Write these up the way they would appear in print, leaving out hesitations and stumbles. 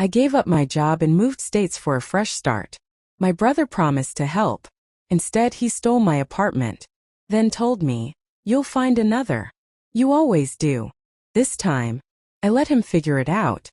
I gave up my job and moved states for a fresh start. My brother promised to help. Instead, he stole my apartment. Then told me, "You'll find another. You always do." This time, I let him figure it out.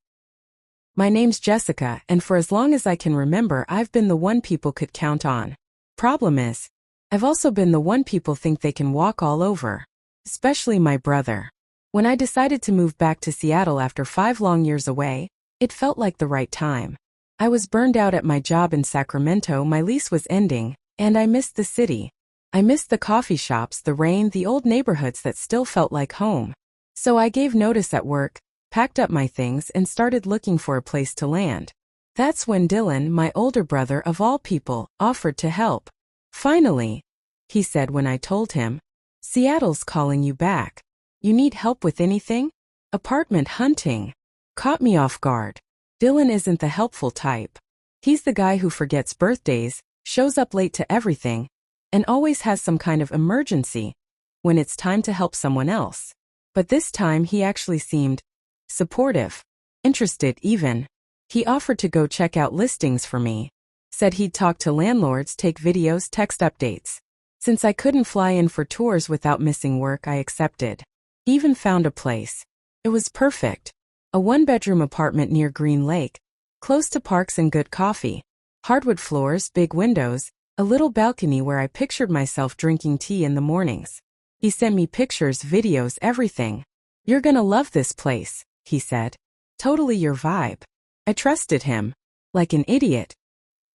My name's Jessica, and for as long as I can remember, I've been the one people could count on. Problem is, I've also been the one people think they can walk all over. Especially my brother. When I decided to move back to Seattle after 5 long years away, it felt like the right time. I was burned out at my job in Sacramento, my lease was ending, and I missed the city. I missed the coffee shops, the rain, the old neighborhoods that still felt like home. So I gave notice at work, packed up my things, and started looking for a place to land. That's when Dylan, my older brother of all people, offered to help. "Finally," he said when I told him, "Seattle's calling you back. You need help with anything?" Apartment hunting. Caught me off guard. Dylan isn't the helpful type. He's the guy who forgets birthdays, shows up late to everything, and always has some kind of emergency when it's time to help someone else. But this time he actually seemed supportive, interested even. He offered to go check out listings for me. Said he'd talk to landlords, take videos, text updates. Since I couldn't fly in for tours without missing work, I accepted. He even found a place. It was perfect. A 1-bedroom apartment near Green Lake, close to parks and good coffee. Hardwood floors, big windows, a little balcony where I pictured myself drinking tea in the mornings. He sent me pictures, videos, everything. "You're gonna love this place," he said. "Totally your vibe." I trusted him. Like an idiot.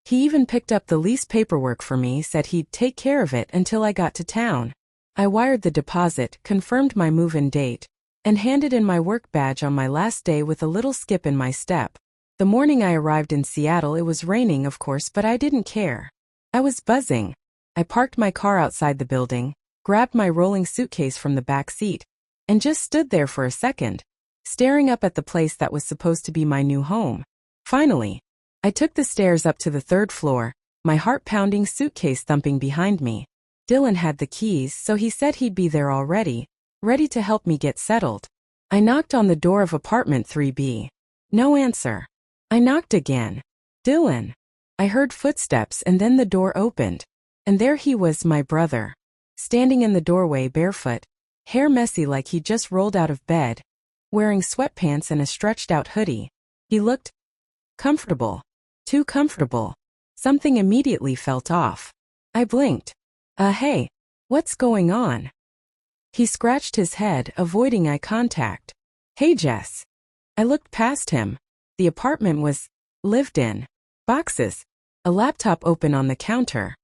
He even picked up the lease paperwork for me, said he'd take care of it until I got to town. I wired the deposit, confirmed my move-in date, and handed in my work badge on my last day with a little skip in my step. The morning I arrived in Seattle, it was raining, of course, but I didn't care. I was buzzing. I parked my car outside the building, grabbed my rolling suitcase from the back seat, and just stood there for a second, staring up at the place that was supposed to be my new home. Finally, I took the stairs up to the 3rd floor, my heart pounding, suitcase thumping behind me. Dylan had the keys, so he said he'd be there already, ready to help me get settled. I knocked on the door of apartment 3B. No answer. I knocked again. "Dylan." I heard footsteps and then the door opened. And there he was, my brother. Standing in the doorway barefoot, hair messy like he just rolled out of bed, wearing sweatpants and a stretched-out hoodie. He looked comfortable. Too comfortable. Something immediately felt off. I blinked. Hey, what's going on?" He scratched his head, avoiding eye contact. "Hey, Jess." I looked past him. The apartment was lived in. Boxes. A laptop open on the counter.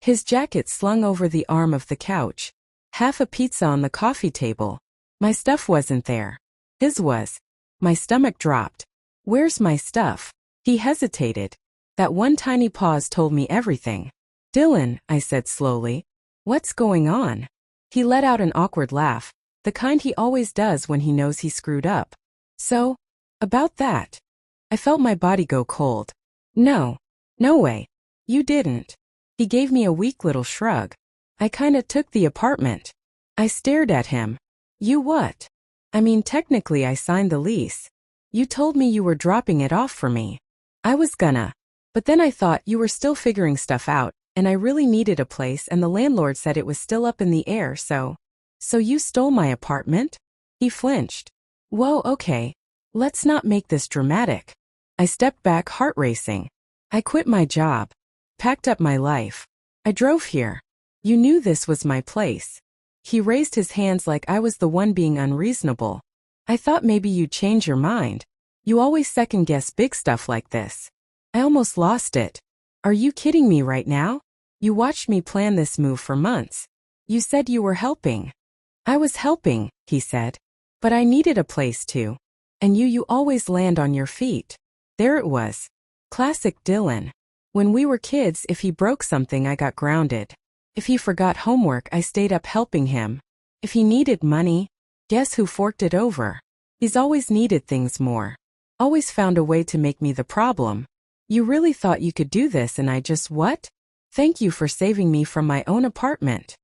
His jacket slung over the arm of the couch. Half a pizza on the coffee table. My stuff wasn't there. His was. My stomach dropped. "Where's my stuff?" He hesitated. That one tiny pause told me everything. "Dylan," I said slowly. "What's going on?" He let out an awkward laugh, the kind he always does when he knows he screwed up. "So, about that." I felt my body go cold. No way. You didn't." He gave me a weak little shrug. "I kinda took the apartment." I stared at him. "You what?" "I mean, technically I signed the lease. You told me you were dropping it off for me. I was gonna. But then I thought you were still figuring stuff out, and I really needed a place, and the landlord said it was still up in the air, so you stole my apartment?" He flinched. "Whoa, okay. Let's not make this dramatic." I stepped back, heart racing. I quit my job. Packed up my life. I drove here. You knew this was my place. He raised his hands like I was the one being unreasonable. "I thought maybe you'd change your mind. You always second-guess big stuff like this." I almost lost it. "Are you kidding me right now? You watched me plan this move for months. You said you were helping." "I was helping," he said. "But I needed a place to. And you always land on your feet." There it was. Classic Dylan. When we were kids, if he broke something, I got grounded. If he forgot homework, I stayed up helping him. If he needed money, guess who forked it over? He's always needed things more. Always found a way to make me the problem. "You really thought you could do this and I just what? Thank you for saving me from my own apartment."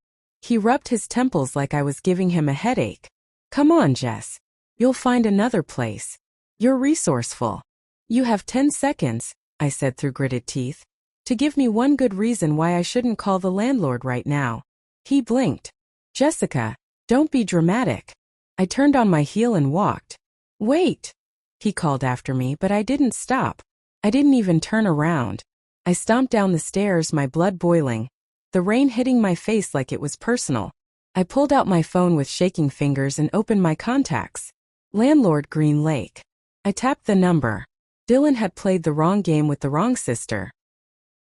He rubbed his temples like I was giving him a headache. "Come on, Jess. You'll find another place. You're resourceful." You have 10 seconds, I said through gritted teeth, to give me one good reason why I shouldn't call the landlord right now. He blinked. Jessica, don't be dramatic. I turned on my heel and walked. Wait, he called after me, but I didn't stop. I didn't even turn around. I stomped down the stairs, my blood boiling, the rain hitting my face like it was personal. I pulled out my phone with shaking fingers and opened my contacts. Landlord Green Lake. I tapped the number. Dylan had played the wrong game with the wrong sister.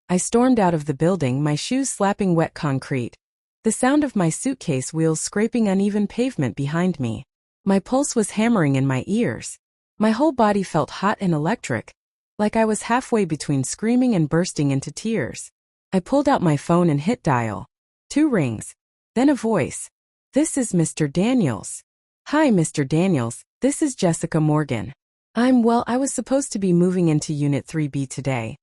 I stormed out of the building, my shoes slapping wet concrete, the sound of my suitcase wheels scraping uneven pavement behind me. My pulse was hammering in my ears. My whole body felt hot and electric, like I was halfway between screaming and bursting into tears. I pulled out my phone and hit dial. 2 rings. Then a voice. This is Mr. Daniels. Hi, Mr. Daniels, this is Jessica Morgan. I was supposed to be moving into Unit 3B today.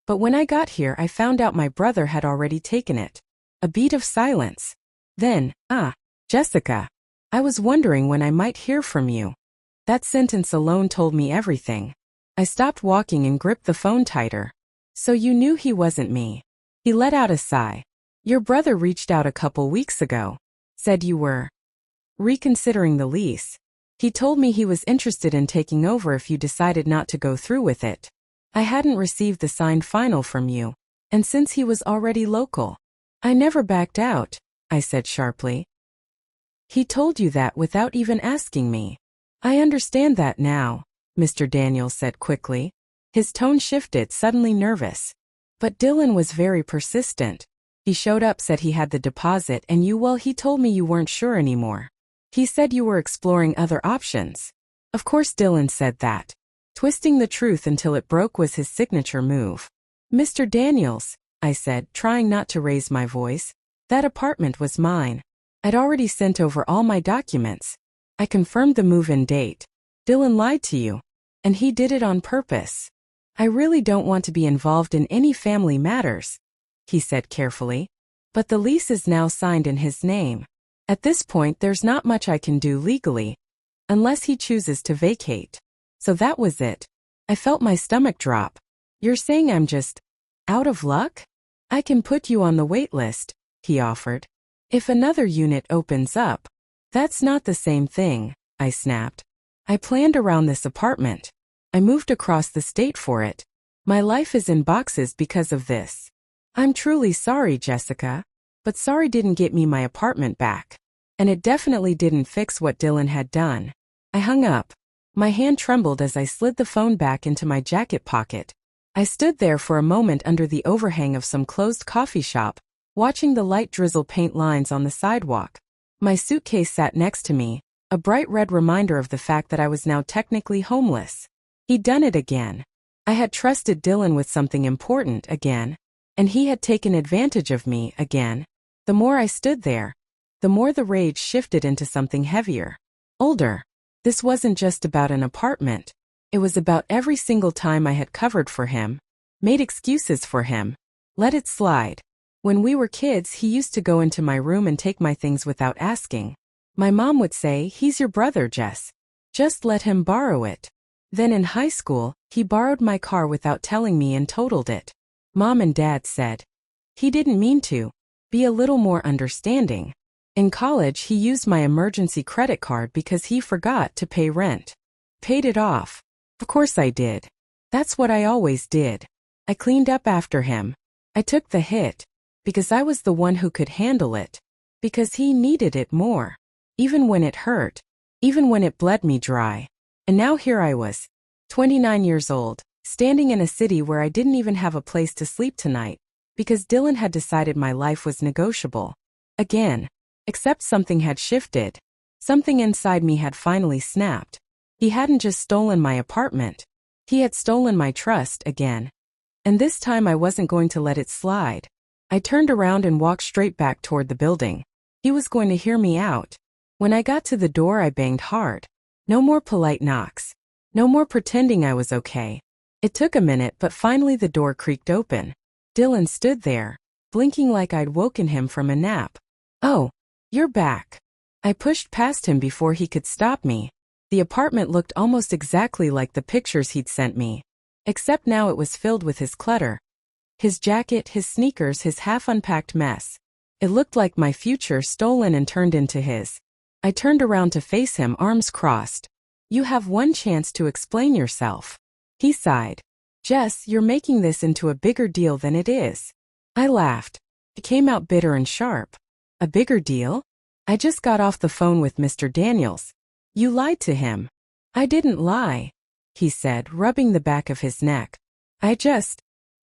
But when I got here, I found out my brother had already taken it. A beat of silence. Then, Jessica. I was wondering when I might hear from you. That sentence alone told me everything. I stopped walking and gripped the phone tighter. So you knew he wasn't me. He let out a sigh. Your brother reached out a couple weeks ago. Said you were reconsidering the lease. He told me he was interested in taking over if you decided not to go through with it. I hadn't received the signed final from you, and since he was already local, I never backed out, I said sharply. He told you that without even asking me. I understand that now, Mr. Daniels said quickly. His tone shifted, suddenly nervous. But Dylan was very persistent. He showed up, said he had the deposit, and he told me you weren't sure anymore. He said you were exploring other options. Of course Dylan said that. Twisting the truth until it broke was his signature move. Mr. Daniels, I said, trying not to raise my voice, that apartment was mine. I'd already sent over all my documents. I confirmed the move-in date. Dylan lied to you. And he did it on purpose. I really don't want to be involved in any family matters, he said carefully. But the lease is now signed in his name. At this point, there's not much I can do legally, unless he chooses to vacate. So that was it. I felt my stomach drop. You're saying I'm just out of luck? I can put you on the wait list, he offered. If another unit opens up. That's not the same thing, I snapped. I planned around this apartment. I moved across the state for it. My life is in boxes because of this. I'm truly sorry, Jessica. But sorry didn't get me my apartment back. And it definitely didn't fix what Dylan had done. I hung up. My hand trembled as I slid the phone back into my jacket pocket. I stood there for a moment under the overhang of some closed coffee shop, watching the light drizzle paint lines on the sidewalk. My suitcase sat next to me, a bright red reminder of the fact that I was now technically homeless. He'd done it again. I had trusted Dylan with something important again, and he had taken advantage of me again. The more I stood there, the more the rage shifted into something heavier. Older. This wasn't just about an apartment. It was about every single time I had covered for him, made excuses for him, let it slide. When we were kids, he used to go into my room and take my things without asking. My mom would say, "He's your brother, Jess. Just let him borrow it." Then in high school, he borrowed my car without telling me and totaled it. Mom and Dad said, "He didn't mean to. Be a little more understanding." In college, he used my emergency credit card because he forgot to pay rent. Paid it off. Of course I did. That's what I always did. I cleaned up after him. I took the hit. Because I was the one who could handle it. Because he needed it more. Even when it hurt. Even when it bled me dry. And now here I was, 29 years old, standing in a city where I didn't even have a place to sleep tonight. Because Dylan had decided my life was negotiable. Again. Except something had shifted. Something inside me had finally snapped. He hadn't just stolen my apartment. He had stolen my trust again. And this time I wasn't going to let it slide. I turned around and walked straight back toward the building. He was going to hear me out. When I got to the door, I banged hard. No more polite knocks. No more pretending I was okay. It took a minute, but finally the door creaked open. Dylan stood there, blinking like I'd woken him from a nap. "Oh, you're back." I pushed past him before he could stop me. The apartment looked almost exactly like the pictures he'd sent me. Except now it was filled with his clutter. His jacket, his sneakers, his half-unpacked mess. It looked like my future stolen and turned into his. I turned around to face him, arms crossed. You have one chance to explain yourself. He sighed. Jess, you're making this into a bigger deal than it is. I laughed. It came out bitter and sharp. A bigger deal? I just got off the phone with Mr. Daniels. You lied to him. I didn't lie, he said, rubbing the back of his neck. I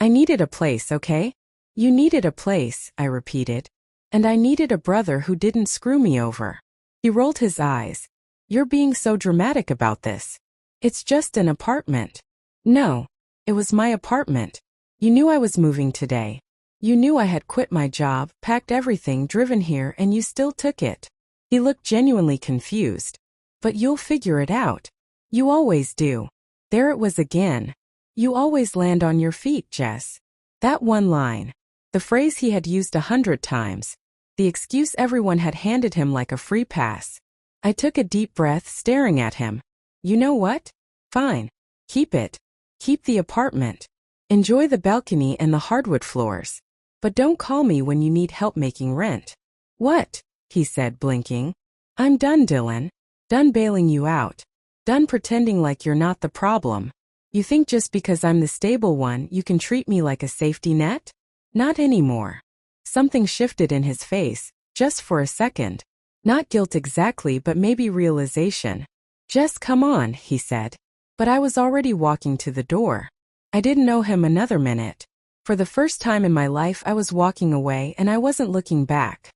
needed a place, okay? You needed a place, I repeated. And I needed a brother who didn't screw me over. He rolled his eyes. You're being so dramatic about this. It's just an apartment. No, it was my apartment. You knew I was moving today. You knew I had quit my job, packed everything, driven here, and you still took it. He looked genuinely confused. But you'll figure it out. You always do. There it was again. You always land on your feet, Jess. That one line. The phrase he had used 100 times. The excuse everyone had handed him like a free pass. I took a deep breath, staring at him. You know what? Fine. Keep it. Keep the apartment. Enjoy the balcony and the hardwood floors. But don't call me when you need help making rent. What? He said, blinking. I'm done, Dylan. Done bailing you out. Done pretending like you're not the problem. You think just because I'm the stable one, you can treat me like a safety net? Not anymore. Something shifted in his face, just for a second. Not guilt exactly, but maybe realization. Jess, come on, he said. But I was already walking to the door. I didn't know him another minute. For the first time in my life, I was walking away and I wasn't looking back.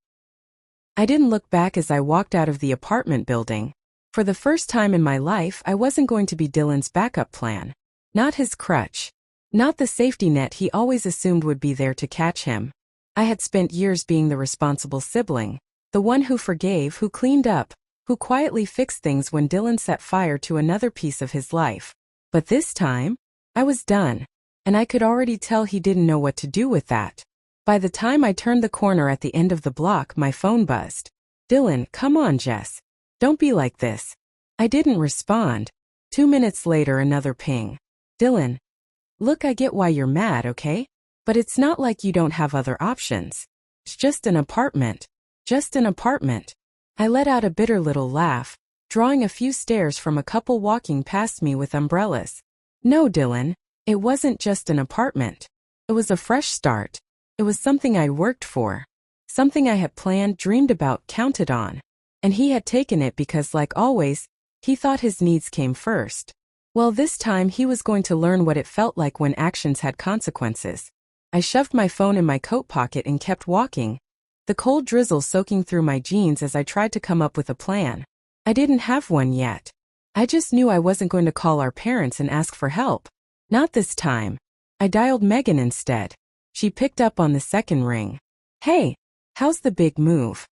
I didn't look back as I walked out of the apartment building. For the first time in my life, I wasn't going to be Dylan's backup plan. Not his crutch. Not the safety net he always assumed would be there to catch him. I had spent years being the responsible sibling, the one who forgave, who cleaned up, who quietly fixed things when Dylan set fire to another piece of his life. But this time, I was done, and I could already tell he didn't know what to do with that. By the time I turned the corner at the end of the block, my phone buzzed. Dylan, come on, Jess. Don't be like this. I didn't respond. 2 minutes later, another ping. Dylan. Look, I get why you're mad, okay? But it's not like you don't have other options. It's just an apartment. Just an apartment. I let out a bitter little laugh, drawing a few stares from a couple walking past me with umbrellas. No, Dylan, it wasn't just an apartment. It was a fresh start. It was something I'd worked for. Something I had planned, dreamed about, counted on. And he had taken it because, like always, he thought his needs came first. Well, this time he was going to learn what it felt like when actions had consequences. I shoved my phone in my coat pocket and kept walking, the cold drizzle soaking through my jeans as I tried to come up with a plan. I didn't have one yet. I just knew I wasn't going to call our parents and ask for help. Not this time. I dialed Megan instead. She picked up on the second ring. Hey, how's the big move?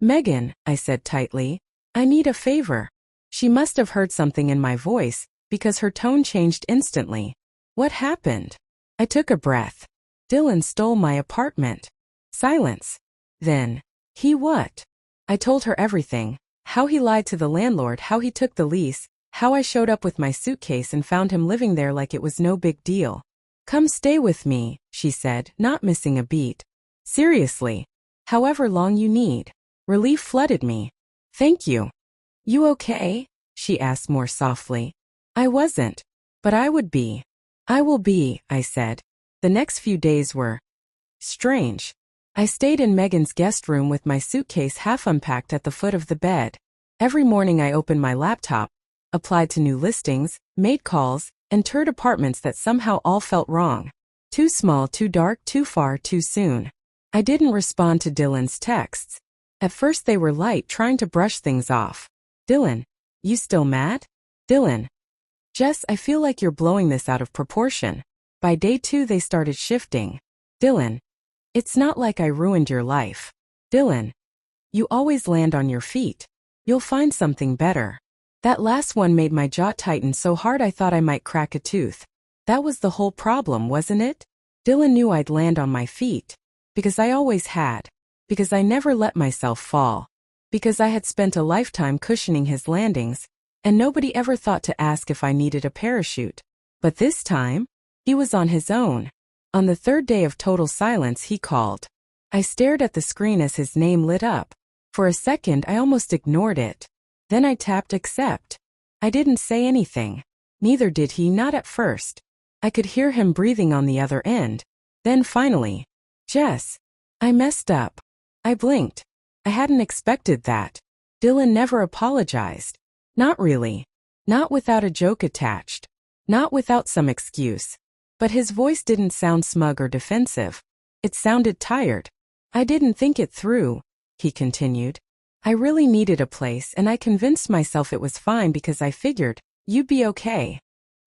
Megan, I said tightly, I need a favor. She must have heard something in my voice, because her tone changed instantly. What happened? I took a breath. Dylan stole my apartment. Silence. Then, he what? I told her everything. How he lied to the landlord, how he took the lease, how I showed up with my suitcase and found him living there like it was no big deal. Come stay with me, she said, not missing a beat. Seriously. However long you need. Relief flooded me. Thank you. You okay? She asked more softly. I wasn't. But I would be. I will be, I said. The next few days were strange. I stayed in Megan's guest room with my suitcase half unpacked at the foot of the bed. Every morning I opened my laptop, applied to new listings, made calls, and toured apartments that somehow all felt wrong. Too small, too dark, too far, too soon. I didn't respond to Dylan's texts. At first they were light, trying to brush things off. Dylan, you still mad? Dylan. Jess, I feel like you're blowing this out of proportion. By day 2 they started shifting. Dylan. It's not like I ruined your life. Dylan. You always land on your feet. You'll find something better. That last one made my jaw tighten so hard I thought I might crack a tooth. That was the whole problem, wasn't it? Dylan knew I'd land on my feet. Because I always had. Because I never let myself fall. Because I had spent a lifetime cushioning his landings, and nobody ever thought to ask if I needed a parachute. But this time, He was on his own. On the third day of total silence, he called. I stared at the screen as his name lit up. For a second, I almost ignored it. Then I tapped accept. I didn't say anything. Neither did he, not at first. I could hear him breathing on the other end. Then finally, Jess. I messed up. I blinked. I hadn't expected that. Dylan never apologized. Not really. Not without a joke attached. Not without some excuse. But his voice didn't sound smug or defensive. It sounded tired. I didn't think it through, he continued. I really needed a place, and I convinced myself it was fine because I figured you'd be okay.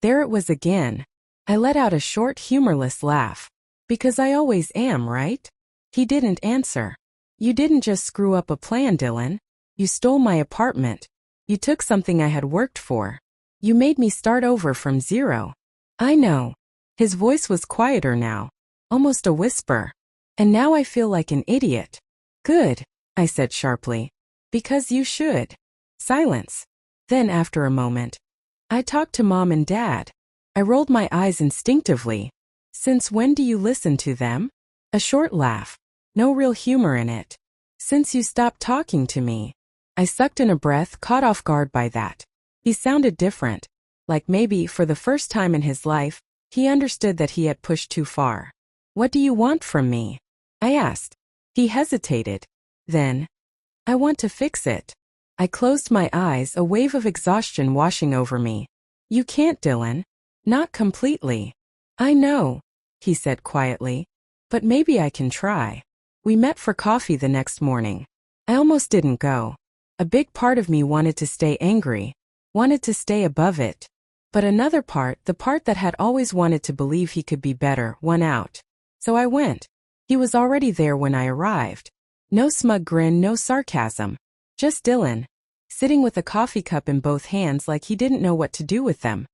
There it was again. I let out a short, humorless laugh. Because I always am, right? He didn't answer. You didn't just screw up a plan, Dylan. You stole my apartment. You took something I had worked for. You made me start over from zero. I know. His voice was quieter now, almost a whisper. And now I feel like an idiot. Good, I said sharply. Because you should. Silence. Then after a moment, I talked to Mom and Dad. I rolled my eyes instinctively. Since when do you listen to them? A short laugh. No real humor in it. Since you stopped talking to me. I sucked in a breath, caught off guard by that. He sounded different. Like maybe, for the first time in his life, he understood that he had pushed too far. What do you want from me? I asked. He hesitated. Then, I want to fix it. I closed my eyes, a wave of exhaustion washing over me. You can't, Dylan. Not completely. I know, he said quietly. But maybe I can try. We met for coffee the next morning. I almost didn't go. A big part of me wanted to stay angry, wanted to stay above it. But another part, the part that had always wanted to believe he could be better, won out. So I went. He was already there when I arrived. No smug grin, no sarcasm. Just Dylan, sitting with a coffee cup in both hands like he didn't know what to do with them.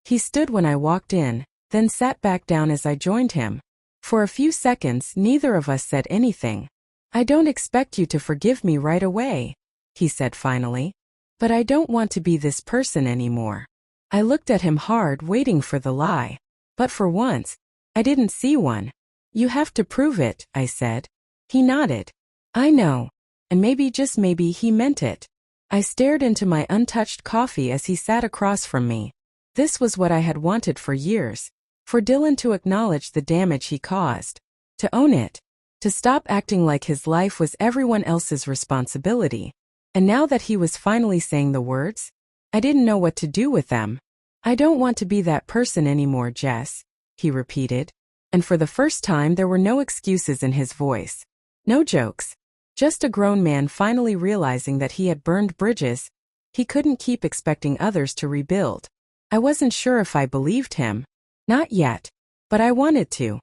He stood when I walked in, then sat back down as I joined him. For a few seconds, neither of us said anything. I don't expect you to forgive me right away, he said finally. But I don't want to be this person anymore. I looked at him hard, waiting for the lie. But for once, I didn't see one. You have to prove it, I said. He nodded. I know. And maybe, just maybe, he meant it. I stared into my untouched coffee as he sat across from me. This was what I had wanted for years. For Dylan to acknowledge the damage he caused. To own it. To stop acting like his life was everyone else's responsibility. And now that he was finally saying the words, I didn't know what to do with them. I don't want to be that person anymore, Jess, he repeated. And for the first time there were no excuses in his voice. No jokes. Just a grown man finally realizing that he had burned bridges he couldn't keep expecting others to rebuild. I wasn't sure if I believed him. Not yet. But I wanted to.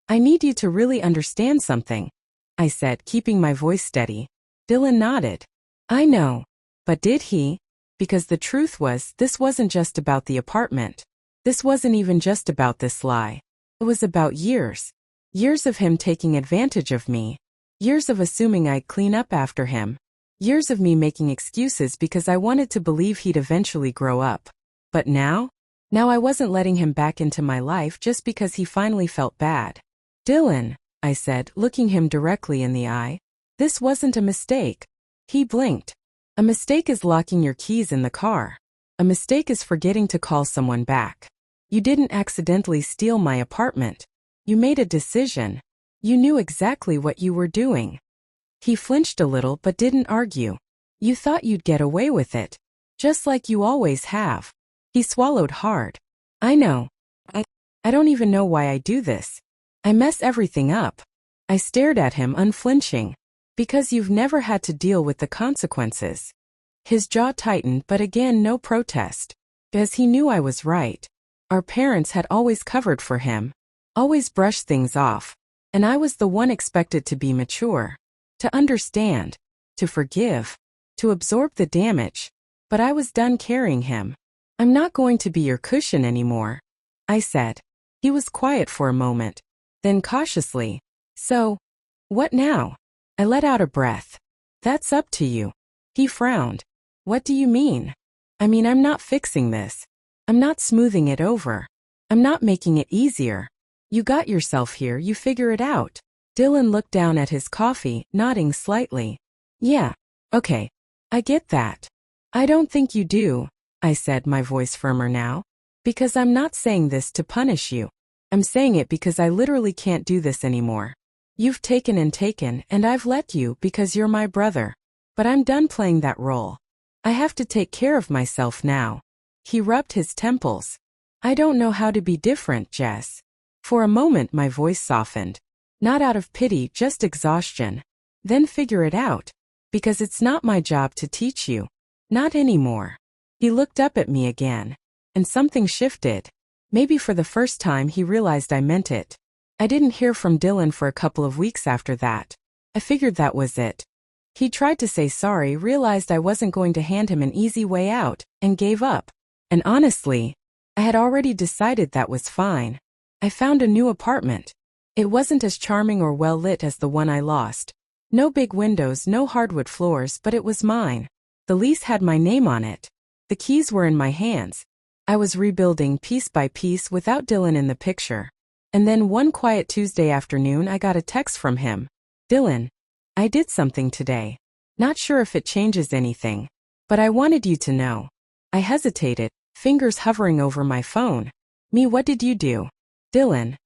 I need you to really understand something, I said, keeping my voice steady. Dylan nodded. I know. But did he? Because the truth was, this wasn't just about the apartment. This wasn't even just about this lie. It was about years. Years of him taking advantage of me. Years of assuming I'd clean up after him. Years of me making excuses because I wanted to believe he'd eventually grow up. But now? Now I wasn't letting him back into my life just because he finally felt bad. Dylan, I said, looking him directly in the eye. This wasn't a mistake. He blinked. A mistake is locking your keys in the car. A mistake is forgetting to call someone back. You didn't accidentally steal my apartment. You made a decision. You knew exactly what you were doing. He flinched a little but didn't argue. You thought you'd get away with it. Just like you always have. He swallowed hard. I know. I don't even know why I do this. I mess everything up. I stared at him unflinching. Because you've never had to deal with the consequences. His jaw tightened, but again no protest. Because he knew I was right. Our parents had always covered for him. Always brushed things off. And I was the one expected to be mature. To understand. To forgive. To absorb the damage. But I was done carrying him. I'm not going to be your cushion anymore, I said. He was quiet for a moment. Then cautiously. So, what now? I let out a breath. That's up to you. He frowned. What do you mean? I mean, I'm not fixing this. I'm not smoothing it over. I'm not making it easier. You got yourself here, you figure it out. Dylan looked down at his coffee, nodding slightly. Yeah, okay. I get that. I don't think you do, I said, my voice firmer now. Because I'm not saying this to punish you. I'm saying it because I literally can't do this anymore. You've taken, and I've let you because you're my brother. But I'm done playing that role. I have to take care of myself now. He rubbed his temples. I don't know how to be different, Jess. For a moment my voice softened. Not out of pity, just exhaustion. Then figure it out. Because it's not my job to teach you. Not anymore. He looked up at me again. And something shifted. Maybe for the first time he realized I meant it. I didn't hear from Dylan for a couple of weeks after that. I figured that was it. He tried to say sorry, realized I wasn't going to hand him an easy way out, and gave up. And honestly, I had already decided that was fine. I found a new apartment. It wasn't as charming or well lit as the one I lost. No big windows, no hardwood floors, but it was mine. The lease had my name on it. The keys were in my hands. I was rebuilding piece by piece without Dylan in the picture. And then one quiet Tuesday afternoon I got a text from him. Dylan, I did something today. Not sure if it changes anything. But I wanted you to know. I hesitated, fingers hovering over my phone. Me, what did you do? Dylan.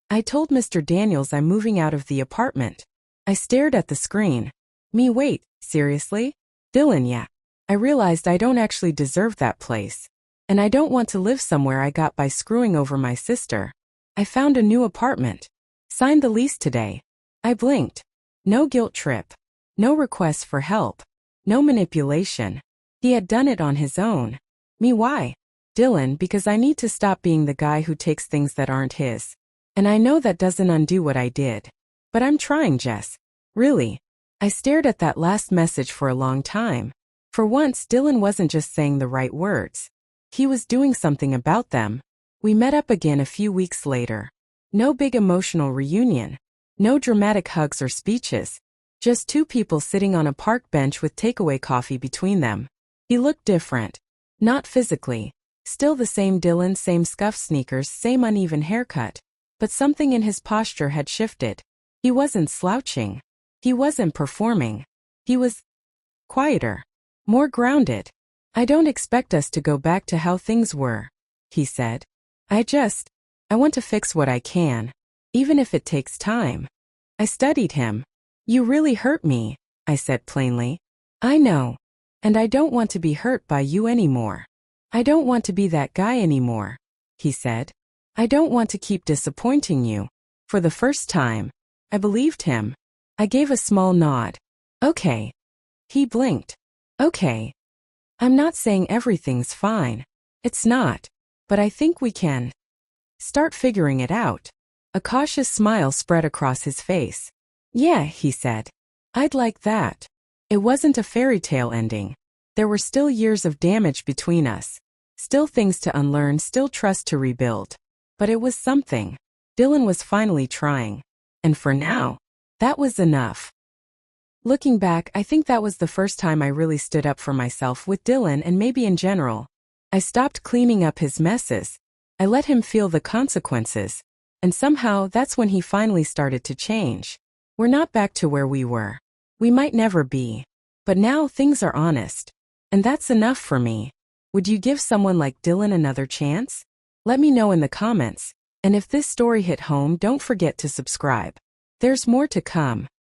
I told Mr. Daniels I'm moving out of the apartment. I stared at the screen. Me, wait, seriously? Dylan, yeah. I realized I don't actually deserve that place. And I don't want to live somewhere I got by screwing over my sister. I found a new apartment. Signed the lease today. I blinked. No guilt trip. No requests for help. No manipulation. He had done it on his own. Me, why? Dylan, because I need to stop being the guy who takes things that aren't his. And I know that doesn't undo what I did. But I'm trying, Jess. Really. I stared at that last message for a long time. For once, Dylan wasn't just saying the right words. He was doing something about them. We met up again a few weeks later. No big emotional reunion. No dramatic hugs or speeches. Just two people sitting on a park bench with takeaway coffee between them. He looked different. Not physically. Still the same Dylan, same scuffed sneakers, same uneven haircut. But something in his posture had shifted. He wasn't slouching. He wasn't performing. He was quieter. More grounded. I don't expect us to go back to how things were, he said. I want to fix what I can. Even if it takes time. I studied him. You really hurt me, I said plainly. I know. And I don't want to be hurt by you anymore. I don't want to be that guy anymore, he said. I don't want to keep disappointing you. For the first time, I believed him. I gave a small nod. Okay. He blinked. Okay. I'm not saying everything's fine. It's not. But I think we can start figuring it out. A cautious smile spread across his face. Yeah, he said. I'd like that. It wasn't a fairy tale ending. There were still years of damage between us. Still things to unlearn, still trust to rebuild. But it was something. Dylan was finally trying. And for now, that was enough. Looking back, I think that was the first time I really stood up for myself with Dylan and maybe in general. I stopped cleaning up his messes. I let him feel the consequences. And somehow that's when he finally started to change. We're not back to where we were. We might never be. But now things are honest. And that's enough for me. Would you give someone like Dylan another chance? Let me know in the comments. And if this story hit home, don't forget to subscribe. There's more to come.